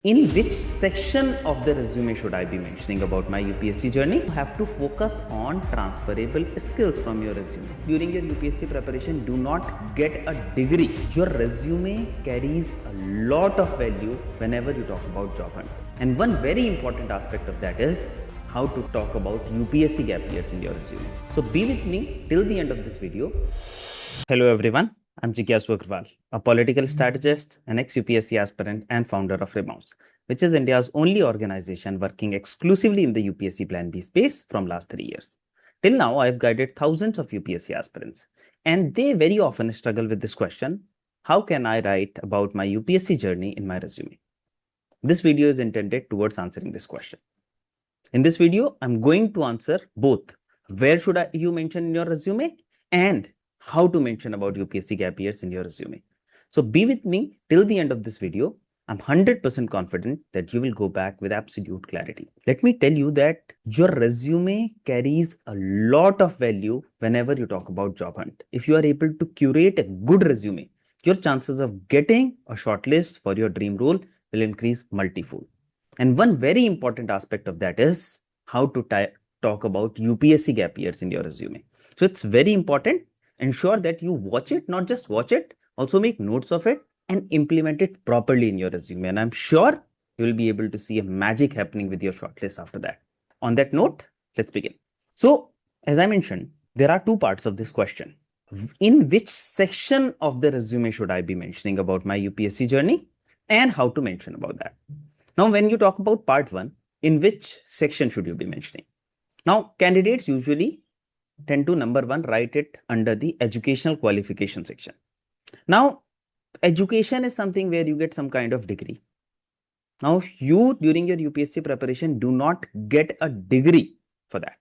In which section of the resume should I be mentioning about my UPSC journey? You have to focus on transferable skills from your resume. During your UPSC preparation, do not get a degree. Your resume carries a lot of value whenever you talk about job hunt. And one very important aspect of that is how to talk about UPSC gap years in your resume. So be with me till the end of this video. Hello everyone. I'm Jigyasu Agarwal, a political strategist, an ex-UPSC aspirant and founder of Rebounce, which is India's only organization working exclusively in the UPSC Plan B space from last 3 years. Till now, I've guided thousands of UPSC aspirants, and they very often struggle with this question: how can I write about my UPSC journey in my resume? This video is intended towards answering this question. In this video, I'm going to answer both where should you mention in your resume and how to mention about UPSC gap years in your resume. So be with me till the end of this video. I'm 100% confident that you will go back with absolute clarity. Let me tell you that your resume carries a lot of value whenever you talk about job hunt. If you are able to curate a good resume, your chances of getting a shortlist for your dream role will increase multifold. And one very important aspect of that is how to talk about UPSC gap years in your resume. So it's very important. Ensure that you watch it, not just watch it, also make notes of it and implement it properly in your resume. And I'm sure you will be able to see a magic happening with your shortlist after that. On that note, let's begin. So, as I mentioned, there are two parts of this question. In which section of the resume should I be mentioning about my UPSC journey and how to mention about that? Now, when you talk about part one, in which section should you be mentioning? Now, candidates usually tend to number one, write it under the educational qualification section. Now, education is something where you get some kind of degree. Now, you during your UPSC preparation do not get a degree for that.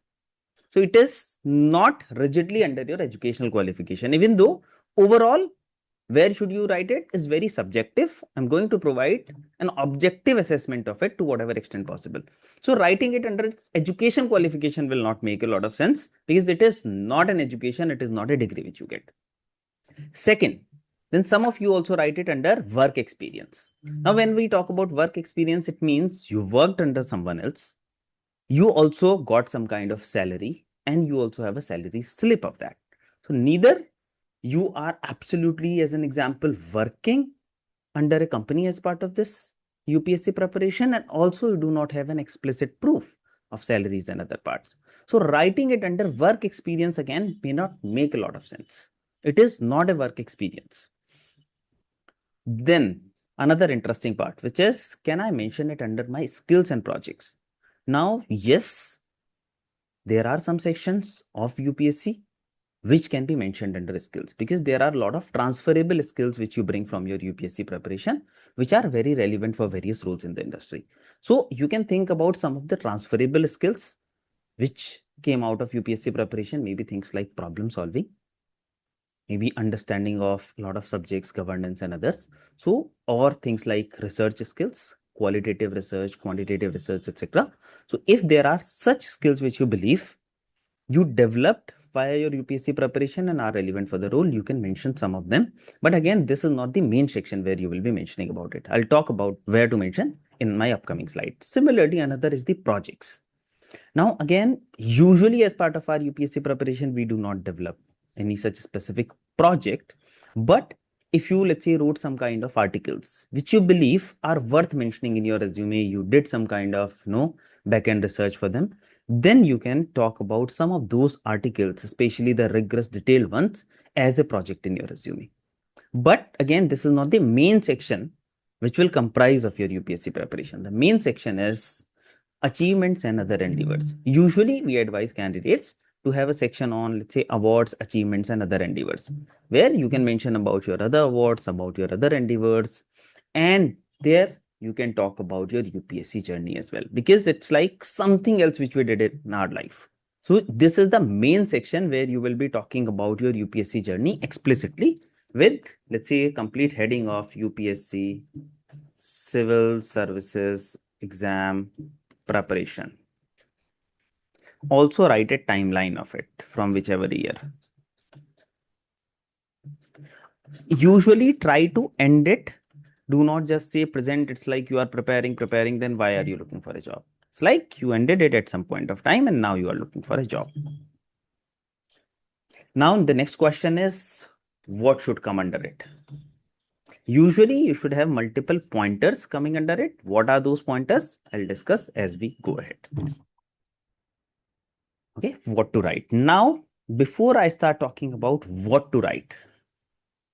So it is not rigidly under your educational qualification, even though overall, where should you write it is very subjective. I'm going to provide an objective assessment of it to whatever extent possible. So writing it under education qualification will not make a lot of sense because it is not an education, it is not a degree which you get. Second, then some of you also write it under work experience. Now, when we talk about work experience, it means you worked under someone else. You also got some kind of salary and you also have a salary slip of that. So neither you are absolutely, as an example, working under a company as part of this UPSC preparation, and also you do not have an explicit proof of salaries and other parts. So writing it under work experience again may not make a lot of sense. It is not a work experience. Then another interesting part, which is, can I mention it under my skills and projects? Now, yes, there are some sections of UPSC which can be mentioned under skills, because there are a lot of transferable skills which you bring from your UPSC preparation, which are very relevant for various roles in the industry. So you can think about some of the transferable skills which came out of UPSC preparation, maybe things like problem solving, maybe understanding of a lot of subjects, governance and others. So, or things like research skills, qualitative research, quantitative research, etc. So if there are such skills which you believe you developed via your UPSC preparation and are relevant for the role, you can mention some of them. But again, this is not the main section where you will be mentioning about it. I'll talk about where to mention in my upcoming slide. Similarly, another is the projects. Now, again, usually as part of our UPSC preparation, we do not develop any such specific project. But if you, let's say, wrote some kind of articles which you believe are worth mentioning in your resume, you did some kind of back-end research for them, then you can talk about some of those articles, especially the rigorous detailed ones, as a project in your resume. But again, this is not the main section which will comprise of your UPSC preparation. The main section is achievements and other endeavors. Usually we advise candidates to have a section on, let's say, awards, achievements and other endeavors, where you can mention about your other awards, about your other endeavors, and there you can talk about your UPSC journey as well, because it's like something else which we did in our life. So this is the main section where you will be talking about your UPSC journey explicitly with, let's say, a complete heading of UPSC Civil Services Exam Preparation. Also write a timeline of it from whichever year. Usually try to end it Do not just say present. It's like you are preparing, then why are you looking for a job? It's like you ended it at some point of time and now you are looking for a job. Now, the next question is, what should come under it? Usually, you should have multiple pointers coming under it. What are those pointers? I'll discuss as we go ahead. Okay, what to write. Now, before I start talking about what to write,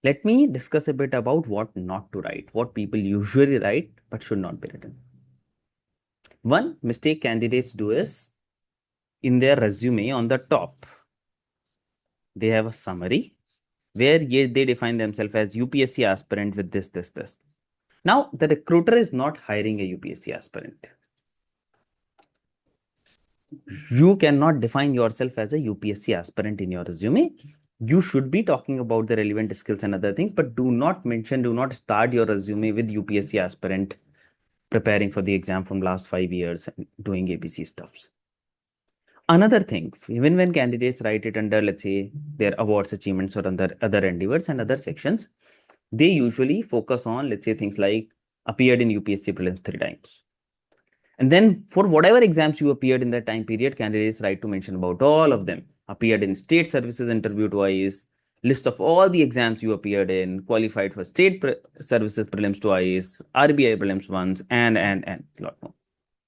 let me discuss a bit about what not to write, what people usually write but should not be written. One mistake candidates do is, in their resume on the top, they have a summary where they define themselves as UPSC aspirant with this. Now, the recruiter is not hiring a UPSC aspirant. You cannot define yourself as a UPSC aspirant in your resume. You should be talking about the relevant skills and other things, but do not start your resume with UPSC aspirant preparing for the exam from last 5 years and doing ABC stuffs. Another thing, even when candidates write it under, let's say, their awards, achievements, or under other endeavors and other sections, they usually focus on, let's say, things like appeared in UPSC prelims 3 times. And then for whatever exams you appeared in that time period, candidates write to mention about all of them. Appeared in state services interview twice, list of all the exams you appeared in, qualified for state services prelims twice, RBI prelims once, and a lot more.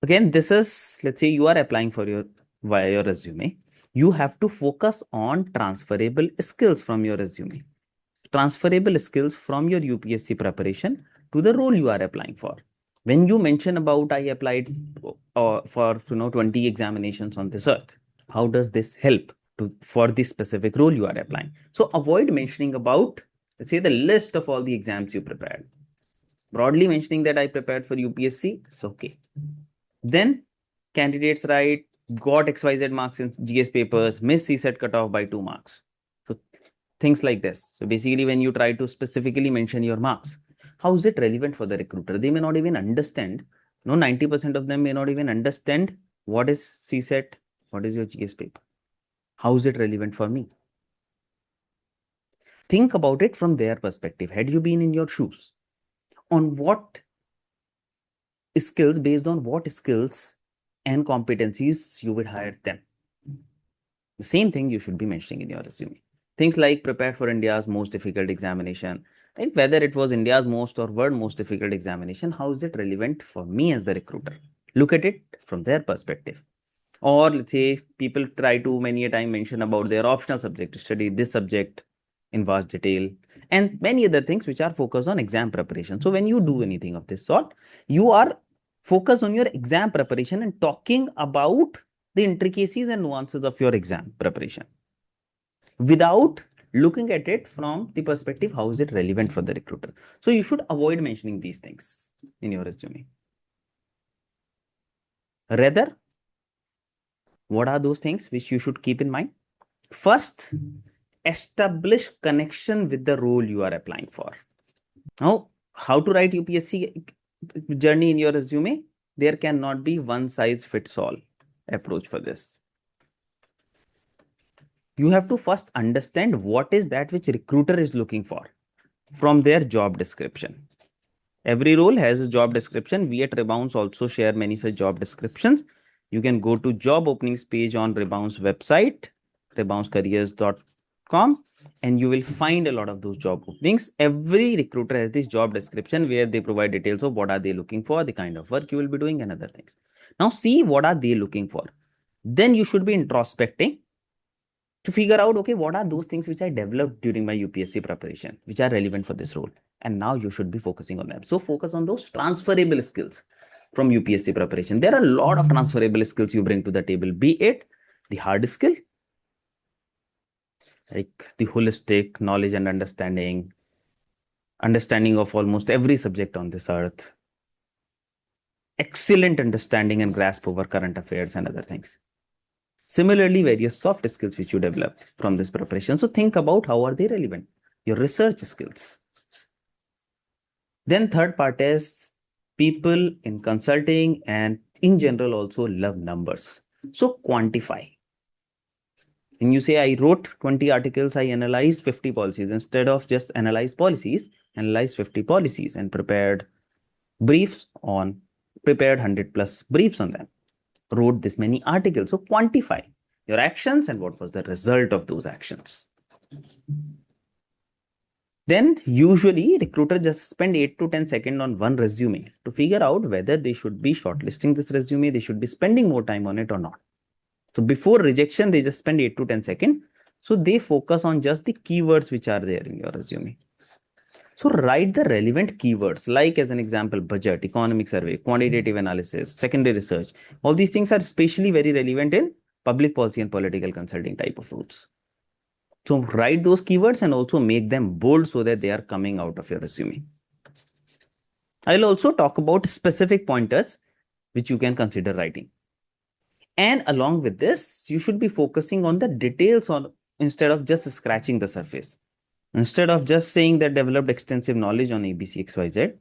Again, this is, let's say you are applying for via your resume. You have to focus on transferable skills from your resume. Transferable skills from your UPSC preparation to the role you are applying for. When you mention about I applied for 20 examinations on this earth, how does this help for this specific role you are applying? So avoid mentioning about, let's say, the list of all the exams you prepared. Broadly mentioning that I prepared for UPSC, it's okay. Then candidates write, got XYZ marks in GS papers, missed CSET cutoff by 2 marks. So things like this. So basically, when you try to specifically mention your marks, how is it relevant for the recruiter? They may not even understand. 90% of them may not even understand what is CSET, what is your GS paper. How is it relevant for me? Think about it from their perspective. Had you been in your shoes, on what skills, based on what skills and competencies you would hire them? The same thing you should be mentioning in your resume. Things like prepared for India's most difficult examination, right? Whether it was India's most or world most difficult examination, how is it relevant for me as the recruiter? Look at it from their perspective. Or let's say people try to many a time mention about their optional subject, study this subject in vast detail, and many other things which are focused on exam preparation. So when you do anything of this sort, you are focused on your exam preparation and talking about the intricacies and nuances of your exam preparation without looking at it from the perspective, how is it relevant for the recruiter? So you should avoid mentioning these things in your resume. Rather, what are those things which you should keep in mind? First, establish connection with the role you are applying for. Now, how to write UPSC journey in your resume? There cannot be one size fits all approach for this. You have to first understand what is that which recruiter is looking for from their job description. Every role has a job description. We at Rebounce also share many such job descriptions. You can go to job openings page on Rebounce website, rebouncecareers.com, and you will find a lot of those job openings. Every recruiter has this job description where they provide details of what are they looking for, the kind of work you will be doing, and other things. Now see what are they looking for. Then you should be introspecting to figure out, okay, what are those things which I developed during my UPSC preparation, which are relevant for this role? And now you should be focusing on them. So focus on those transferable skills from UPSC preparation. There are a lot of transferable skills you bring to the table, be it the hard skill, like the holistic knowledge and understanding of almost every subject on this earth, excellent understanding and grasp over current affairs and other things. Similarly, various soft skills which you develop from this preparation. So think about how are they relevant, your research skills. Then third part is people in consulting and in general also love numbers. So quantify. When you say I wrote 20 articles, I analyzed 50 policies. Instead of just analyze policies, analyze 50 policies and prepared 100 plus briefs on them. Wrote this many articles. So quantify your actions and what was the result of those actions. Then usually recruiter just spend 8 to 10 seconds on one resume to figure out whether they should be shortlisting this resume, they should be spending more time on it or not. So before rejection, they just spend 8 to 10 seconds. So they focus on just the keywords which are there in your resume. So write the relevant keywords, like as an example, budget, economic survey, quantitative analysis, secondary research. All these things are especially very relevant in public policy and political consulting type of roles. So write those keywords and also make them bold so that they are coming out of your resume. I'll also talk about specific pointers which you can consider writing. And along with this, you should be focusing on the details instead of just scratching the surface. Instead of just saying that developed extensive knowledge on ABC, XYZ,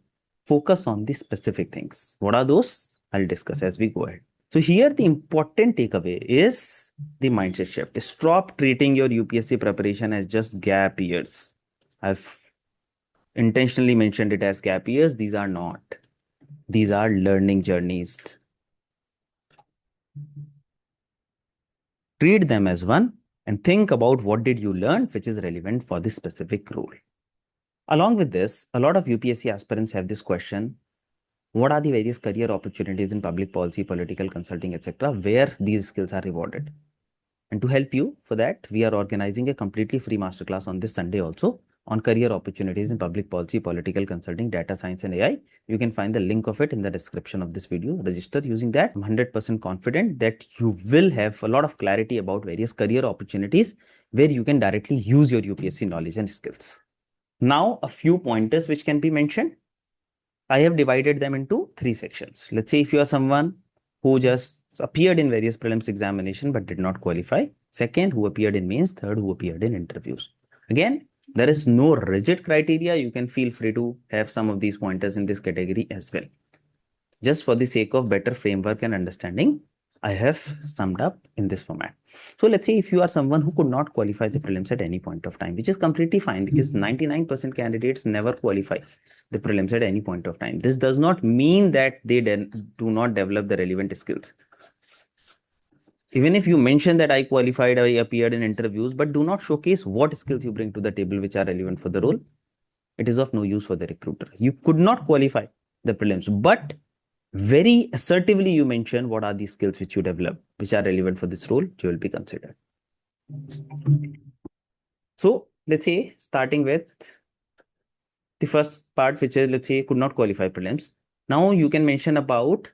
focus on the specific things. What are those? I'll discuss as we go ahead. So here the important takeaway is the mindset shift. Stop treating your UPSC preparation as just gap years. I've intentionally mentioned it as gap years. These are not. These are learning journeys. Treat them as one and think about what did you learn which is relevant for this specific role. Along with this, a lot of UPSC aspirants have this question: what are the various career opportunities in public policy, political consulting, etc., where these skills are rewarded? And to help you for that, we are organizing a completely free masterclass on this Sunday also on career opportunities in public policy, political consulting, data science, and AI. You can find the link of it in the description of this video. Register using that. I'm 100% confident that you will have a lot of clarity about various career opportunities where you can directly use your UPSC knowledge and skills. Now, a few pointers which can be mentioned. I have divided them into 3 sections. Let's say if you are someone who just appeared in various prelims examination but did not qualify. Second, who appeared in mains. Third, who appeared in interviews. Again, there is no rigid criteria. You can feel free to have some of these pointers in this category as well. Just for the sake of better framework and understanding, I have summed up in this format. So let's say if you are someone who could not qualify the prelims at any point of time, which is completely fine because 99% candidates never qualify the prelims at any point of time. This does not mean that they do not develop the relevant skills. Even if you mention that I qualified, I appeared in interviews, but do not showcase what skills you bring to the table which are relevant for the role, it is of no use for the recruiter. You could not qualify the prelims, but very assertively you mention what are the skills which you develop, which are relevant for this role, you will be considered. So let's say starting with the first part, which is, let's say, could not qualify prelims. Now you can mention about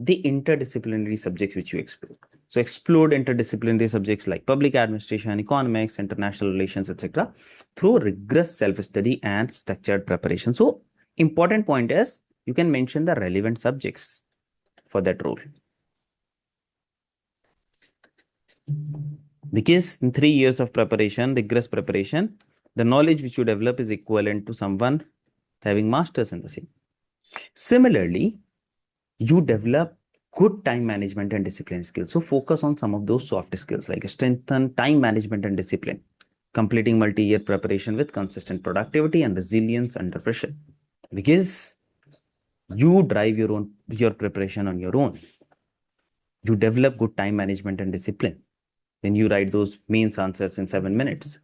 the interdisciplinary subjects which you explore. So explored interdisciplinary subjects like public administration, economics, international relations, etc., through rigorous self-study and structured preparation. So important point is you can mention the relevant subjects for that role. Because in 3 years of preparation, rigorous preparation, the knowledge which you develop is equivalent to someone having masters in the same. Similarly, you develop good time management and discipline skills. So focus on some of those soft skills like strengthen time management and discipline, completing multi-year preparation with consistent productivity and resilience under pressure. Because you drive your preparation on your own. You develop good time management and discipline when you write those mains answers in 7 minutes.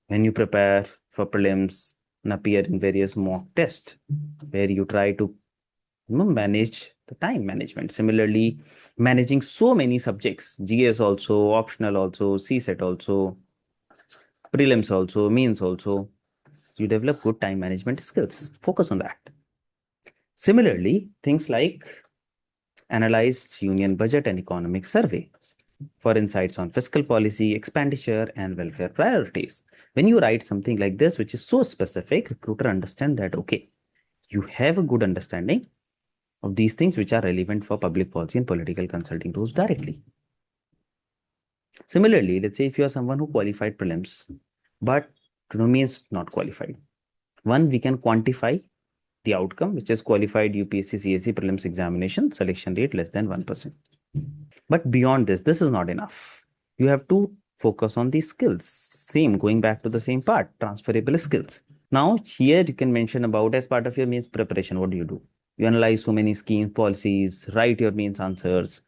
When you prepare for prelims and appear in various mock tests where you try to manage the time management. Similarly, managing so many subjects, GS also, optional also, CSET also, prelims also, mains also, you develop good time management skills. Focus on that. Similarly, things like analyzed union budget and economic survey for insights on fiscal policy, expenditure, and welfare priorities. When you write something like this, which is so specific, recruiter understand that, okay, you have a good understanding of these things which are relevant for public policy and political consulting roles directly. Similarly, let's say if you are someone who qualified prelims, but means not qualified. One, we can quantify the outcome, which is qualified UPSC CSE prelims examination, selection rate less than 1%. But beyond this, this is not enough. You have to focus on these skills. Same, going back to the same part, transferable skills. Now, here you can mention about as part of your means preparation, what do you do? You analyze so many schemes, policies, write your means answers,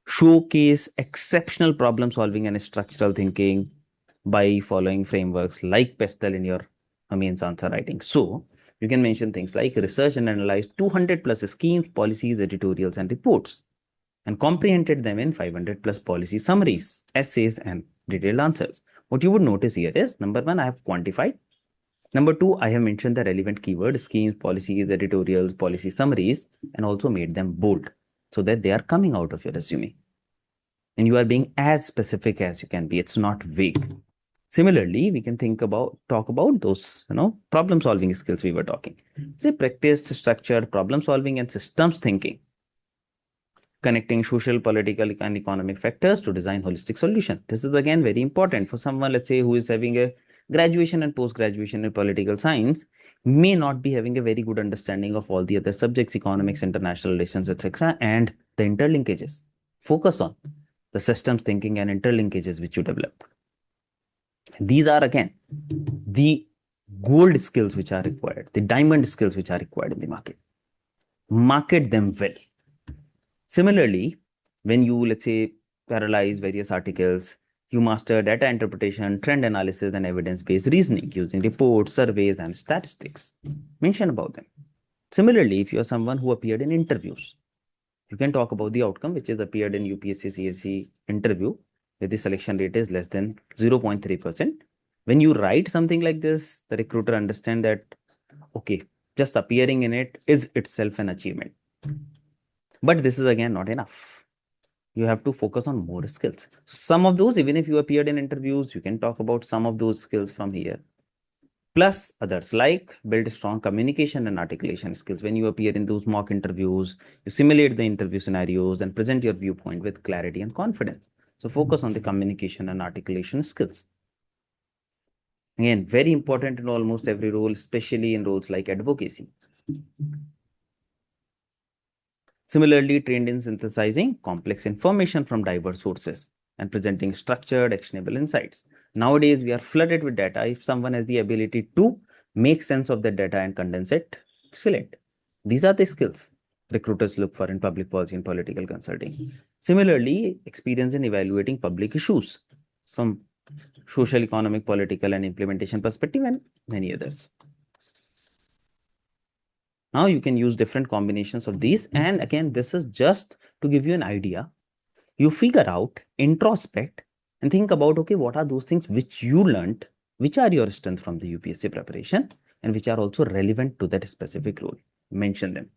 showcase exceptional problem solving and structural thinking by following frameworks like PESTEL in your means answer writing. So, you can mention things like research and analyze 200 plus schemes, policies, editorials, and reports, and comprehended them in 500 plus policy summaries, essays, and detailed answers. What you would notice here is number one, I have quantified. Number two, I have mentioned the relevant keywords, schemes, policies, editorials, policy summaries, and also made them bold so that they are coming out of your resume. And you are being as specific as you can be. It's not vague. Similarly, we can talk about those, problem solving skills we were talking. Say practiced structured problem solving and systems thinking, connecting social, political, and economic factors to design holistic solution. This is again very important for someone, let's say, who is having a graduation and post-graduation in political science, may not be having a very good understanding of all the other subjects, economics, international relations, etc., and the interlinkages. Focus on the systems thinking and interlinkages which you develop. These are again the gold skills which are required, the diamond skills which are required in the market. Market them well. Similarly, when you, let's say, parallelize various articles, you master data interpretation, trend analysis, and evidence-based reasoning using reports, surveys, and statistics. Mention about them. Similarly, if you are someone who appeared in interviews, you can talk about the outcome which is appeared in UPSC CSE interview, where the selection rate is less than 0.3%. When you write something like this, the recruiter understands that, okay, just appearing in it is itself an achievement. But this is again not enough. You have to focus on more skills. So some of those, even if you appeared in interviews, you can talk about some of those skills from here. Plus others like build strong communication and articulation skills. When you appear in those mock interviews, you simulate the interview scenarios and present your viewpoint with clarity and confidence. So focus on the communication and articulation skills. Again, very important in almost every role, especially in roles like advocacy. Similarly, trained in synthesizing complex information from diverse sources and presenting structured, actionable insights. Nowadays, we are flooded with data. If someone has the ability to make sense of the data and condense it, excellent. These are the skills recruiters look for in public policy and political consulting. Similarly, experience in evaluating public issues from social, economic, political, and implementation perspective, and many others. Now you can use different combinations of these. And again, this is just to give you an idea. You figure out, introspect, and think about, okay, what are those things which you learned, which are your strengths from the UPSC preparation, and which are also relevant to that specific role. Mention them.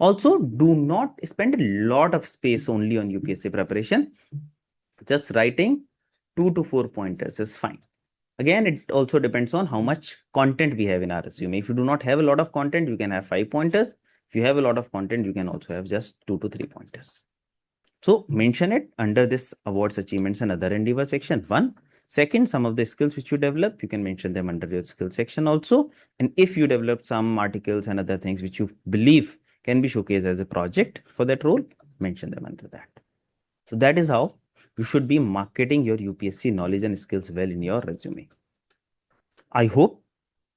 Also, do not spend a lot of space only on UPSC preparation. Just writing 2 to 4 pointers is fine. Again, it also depends on how much content we have in our resume. If you do not have a lot of content, you can have 5 pointers. If you have a lot of content, you can also have just 2 to 3 pointers. So mention it under this awards, achievements, and other endeavor section. One. Second, some of the skills which you develop, you can mention them under your skill section also. And if you develop some articles and other things which you believe can be showcased as a project for that role, mention them under that. So that is how you should be marketing your UPSC knowledge and skills well in your resume. I hope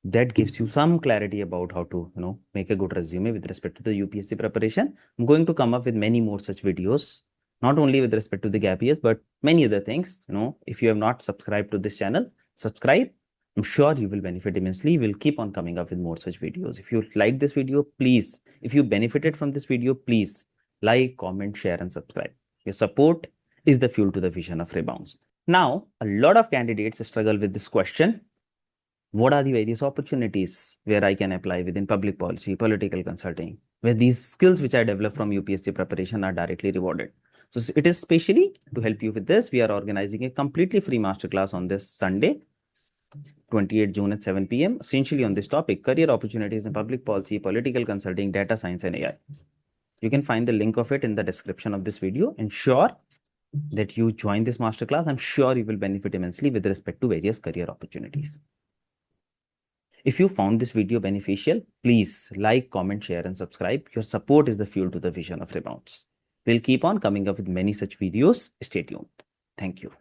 that gives you some clarity about how to, make a good resume with respect to the UPSC preparation. I'm going to come up with many more such videos, not only with respect to the gap years, but many other things. If you have not subscribed to this channel, subscribe. I'm sure you will benefit immensely. We'll keep on coming up with more such videos. If you like this video, please, if you benefited from this video, please like, comment, share, and subscribe. Your support is the fuel to the vision of Rebounce. Now, a lot of candidates struggle with this question. What are the various opportunities where I can apply within public policy, political consulting, where these skills which I develop from UPSC preparation are directly rewarded? So it is specially to help you with this. We are organizing a completely free masterclass on this Sunday, 28 June at 7 p.m. essentially on this topic, career opportunities in public policy, political consulting, data science, and AI. You can find the link of it in the description of this video. Ensure that you join this masterclass. I'm sure you will benefit immensely with respect to various career opportunities. If you found this video beneficial, please like, comment, share, and subscribe. Your support is the fuel to the vision of Rebounce. We'll keep on coming up with many such videos. Stay tuned. Thank you.